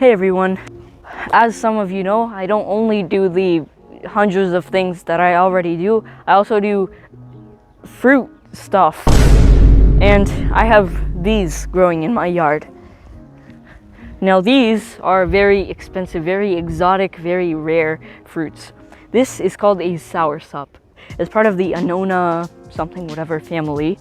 Hey everyone, as some of you know, I don't only do the hundreds of things that I already do, I also do fruit stuff. And I have these growing in my yard. Now these are very expensive, very exotic, very rare fruits. This is called a SOURSOP. It's part of the Annona something whatever family,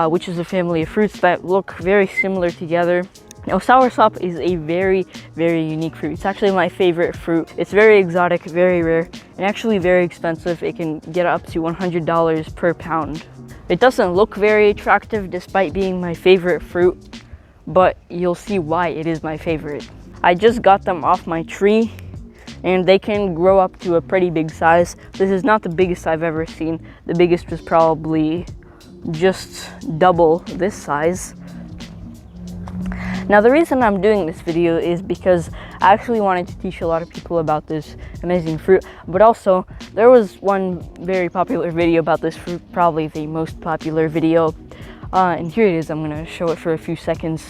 which is a family of fruits that look very similar together. Now SOURSOP is a very, very unique fruit. It's actually my favorite fruit. It's very exotic, very rare, and actually very expensive. It can get up to $100 per pound. It doesn't look very attractive despite being my favorite fruit, but you'll see why it is my favorite. I just got them off my tree and they can grow up to a pretty big size. This is not the biggest I've ever seen. The biggest was probably just double this size. Now the reason I'm doing this video is because I actually wanted to teach a lot of people about this amazing fruit, but also there was one very popular video about this fruit, probably the most popular video, and here it is. I'm gonna show it for a few seconds.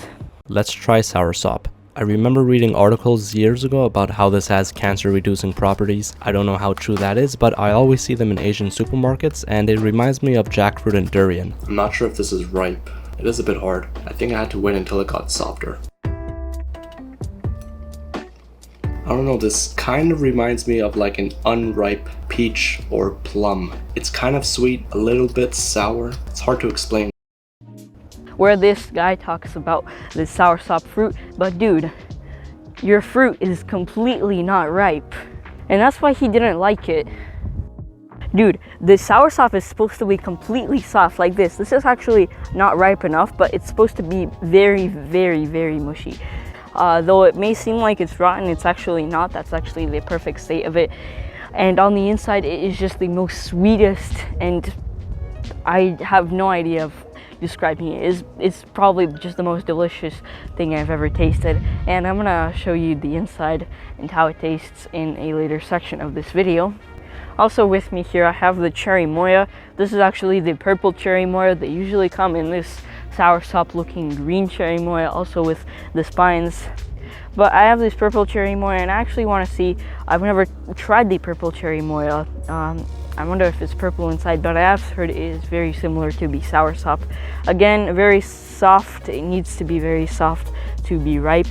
Let's try SOURSOP. I remember reading articles years ago about how this has cancer-reducing properties. I don't know how true that is, but I always see them in Asian supermarkets, and it reminds me of jackfruit and durian. I'm not sure if this is ripe. It is a bit hard. I think I had to wait until it got softer. I don't know, this kind of reminds me of like an unripe peach or plum. It's kind of sweet, a little bit sour. It's hard to explain. Where this guy talks about the SOURSOP fruit, but dude, your fruit is completely not ripe. And that's why he didn't like it. Dude, the SOURSOP is supposed to be completely soft like this. This is actually not ripe enough, but it's supposed to be very, very, very mushy. Though it may seem like it's rotten, it's actually not. That's actually the perfect state of it. And on the inside, it is just the most sweetest, and I have no idea of describing it. It's probably just the most delicious thing I've ever tasted. And I'm gonna show you the inside and how it tastes in a later section of this video. Also with me here, I have the cherry moya. This is actually the purple cherry moya. They usually come in this SOURSOP looking green cherry moya, also with the spines. But I have this purple cherry moya, and I actually want to see, I've never tried the purple cherry moya. I wonder if it's purple inside, but I have heard it is very similar to the SOURSOP. Again, very soft. It needs to be very soft to be ripe.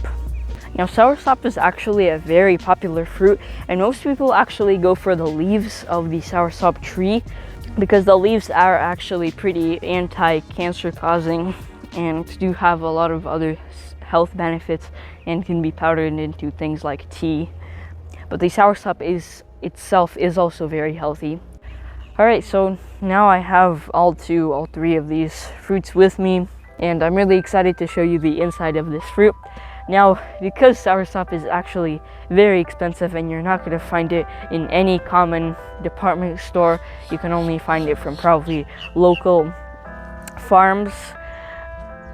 Now SOURSOP is actually a very popular fruit, and most people actually go for the leaves of the SOURSOP tree because the leaves are actually pretty anti-cancer causing and do have a lot of other health benefits and can be powdered into things like tea. But the SOURSOP itself is also very healthy. Alright, so now I have all three of these fruits with me, and I'm really excited to show you the inside of this fruit. Now, because SOURSOP is actually very expensive and you're not going to find it in any common department store, you can only find it from probably local farms,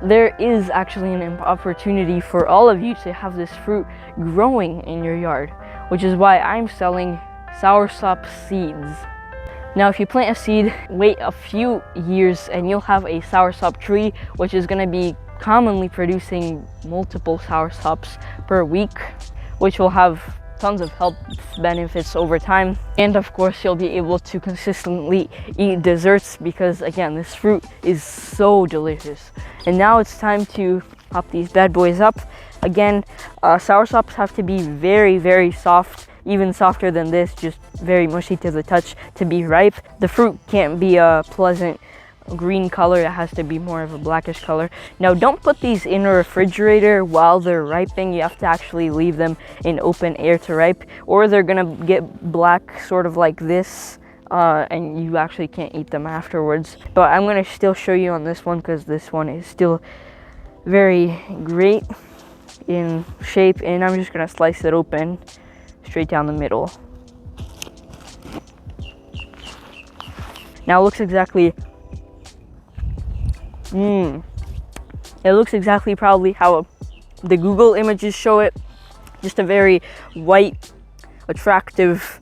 there is actually an opportunity for all of you to have this fruit growing in your yard, which is why I'm selling SOURSOP seeds. Now, if you plant a seed, wait a few years and you'll have a SOURSOP tree, which is going to be commonly producing multiple SOURSOPs per week, which will have tons of health benefits over time. And of course, you'll be able to consistently eat desserts because, again, this fruit is so delicious. And now it's time to pop these bad boys up. Again, SOURSOPs have to be very, very soft, even softer than this, just very mushy to the touch to be ripe. The fruit can't be a pleasant green color, it has to be more of a blackish color. Now, don't put these in a refrigerator while they're ripening. You have to actually leave them in open air to ripe, or they're gonna get black, sort of like this, and you actually can't eat them afterwards. But I'm gonna still show you on this one because this one is still very great in shape, and I'm just gonna slice it open straight down the middle. Now it looks exactly it looks exactly probably how the Google images show it. Just a very white, attractive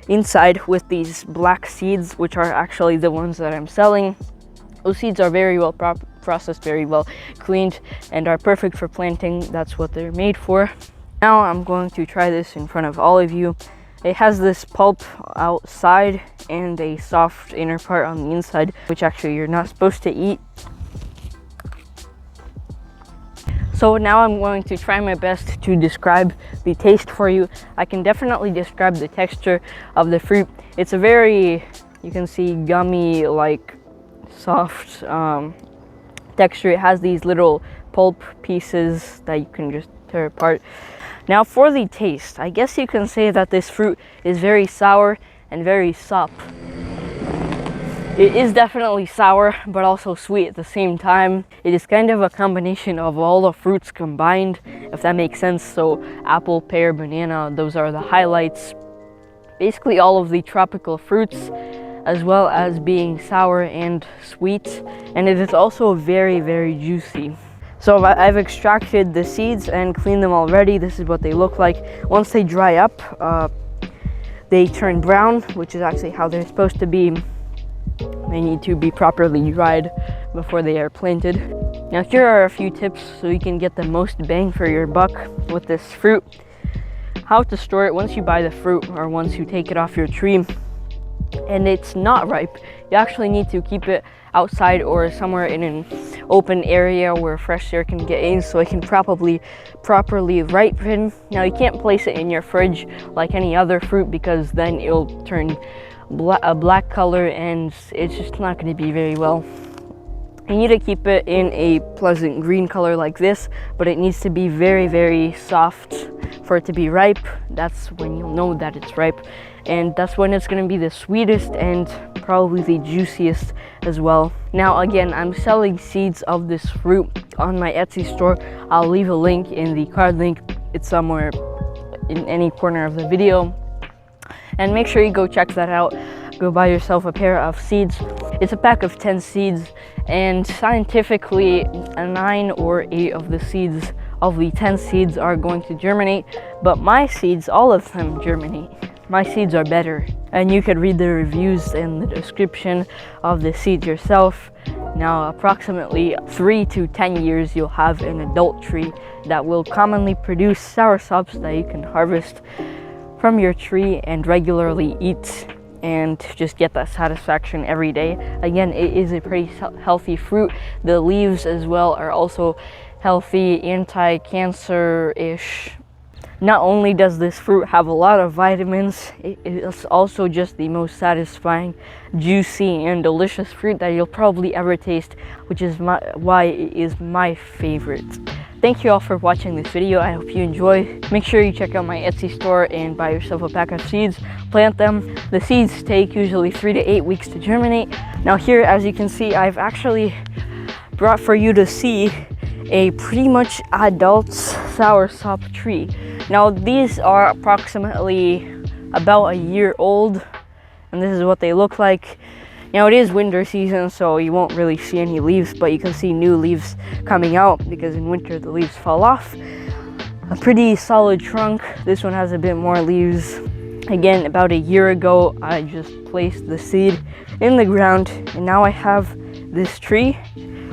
inside with these black seeds, which are actually the ones that I'm selling. Those seeds are very well processed, very well cleaned, and are perfect for planting. That's what they're made for. Now I'm going to try this in front of all of you. It has this pulp outside and a soft inner part on the inside, which actually you're not supposed to eat. So now I'm going to try my best to describe the taste for you. I can definitely describe the texture of the fruit. It's a very, you can see, gummy, like soft texture. It has these little pulp pieces that you can just tear apart. Now for the taste, I guess you can say that this fruit is very sour and very sop. It is definitely sour, but also sweet at the same time. It is kind of a combination of all the fruits combined, if that makes sense. So apple, pear, banana, those are the highlights. Basically all of the tropical fruits, as well as being sour and sweet. And it is also very, very juicy. So I've extracted the seeds and cleaned them already. This is what they look like. Once they dry up, they turn brown, which is actually how they're supposed to be. They need to be properly dried before they are planted. Now here are a few tips so you can get the most bang for your buck with this fruit. How to store it once you buy the fruit or once you take it off your tree and it's not ripe. You actually need to keep it outside or somewhere in an open area where fresh air can get in so it can properly ripen. Now you can't place it in your fridge like any other fruit because then it'll turn a black color and it's just not going to be very well. You need to keep it in a pleasant green color like this, but it needs to be very, very soft for it to be ripe. That's when you'll know that it's ripe, and that's when it's going to be the sweetest and probably the juiciest as well. Now again, I'm selling seeds of this fruit on my Etsy store. I'll leave a link in the card link. It's somewhere in any corner of the video, and make sure you go check that out. Go buy yourself a pair of seeds. It's a pack of 10 seeds, and scientifically 9 or 8 of the seeds of the 10 seeds are going to germinate, but my seeds, all of them germinate. My seeds are better, and you could read the reviews and the description of the seeds yourself. Now approximately 3 to 10 years you'll have an adult tree that will commonly produce soursops that you can harvest from your tree and regularly eat and just get that satisfaction every day. Again, it is a pretty healthy fruit. The leaves as well are also healthy, anti-cancer-ish. Not only does this fruit have a lot of vitamins, it is also just the most satisfying, juicy, and delicious fruit that you'll probably ever taste, which is why it is my favorite. Thank you all for watching this video. I hope you enjoy. Make sure you check out my Etsy store and buy yourself a pack of seeds. Plant them. The seeds take usually 3 to 8 weeks to germinate. Now here, as you can see, I've actually brought for you to see a pretty much adult soursop tree. Now these are approximately about a year old, and this is what they look like. Now it is winter season, so you won't really see any leaves, but you can see new leaves coming out because in winter the leaves fall off. A pretty solid trunk. This one has a bit more leaves. Again, about a year ago, I just placed the seed in the ground, and now I have this tree,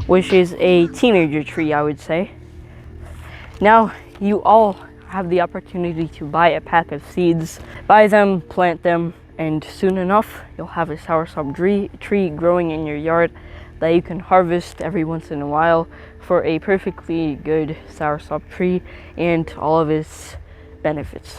which is a teenager tree, I would say. Now you all have the opportunity to buy a pack of seeds. Buy them, plant them, and soon enough you'll have a soursop tree growing in your yard that you can harvest every once in a while for a perfectly good soursop tree and all of its benefits.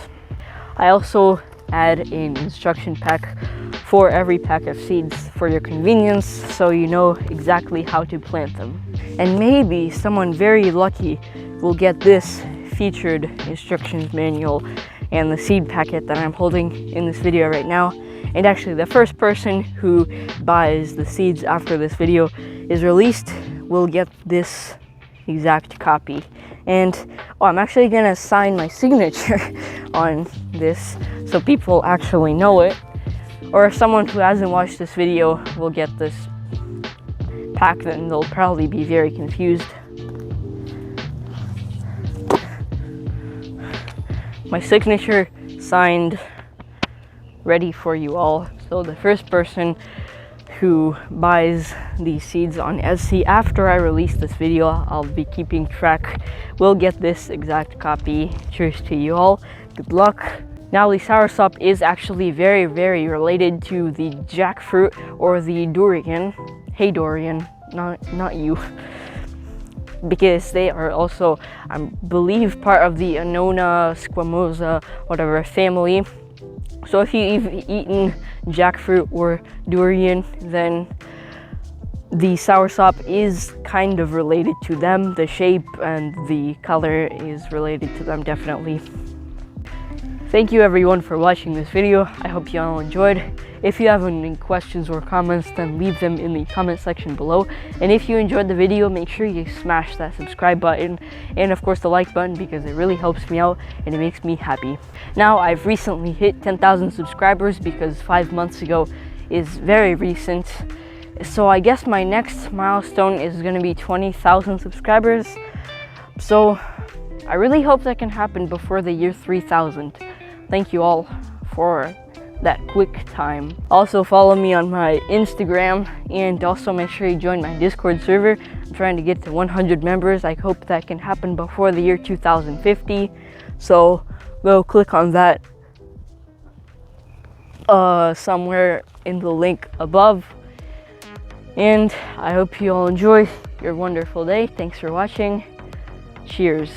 I also add an instruction pack for every pack of seeds for your convenience, so you know exactly how to plant them. And maybe someone very lucky will get this featured instructions manual and the seed packet that I'm holding in this video right now. And actually the first person who buys the seeds after this video is released will get this exact copy. And I'm actually gonna sign my signature on this so people actually know it. Or if someone who hasn't watched this video will get this pack, then they'll probably be very confused. My signature signed, ready for you all. So the first person who buys these seeds on Etsy. After I release this video, I'll be keeping track. We'll get this exact copy. Cheers to you all. Good luck. Now, the soursop is actually very, very related to the jackfruit or the durian. Hey, durian, not you. Because they are also, I believe, part of the Annona squamosa, whatever family. So if you've eaten jackfruit or durian, then the soursop is kind of related to them. The shape and the color is related to them, definitely. Thank you everyone for watching this video. I hope you all enjoyed. If you have any questions or comments, then leave them in the comment section below. And if you enjoyed the video, make sure you smash that subscribe button and of course the like button, because it really helps me out and it makes me happy. Now, I've recently hit 10,000 subscribers because 5 months ago is very recent. So I guess my next milestone is gonna be 20,000 subscribers. So I really hope that can happen before the year 3000. Thank you all for that quick time. Also follow me on my Instagram, and also make sure you join my Discord server. I'm trying to get to 100 members. I hope that can happen before the year 2050. So go click on that somewhere in the link above. And I hope you all enjoy your wonderful day. Thanks for watching. Cheers.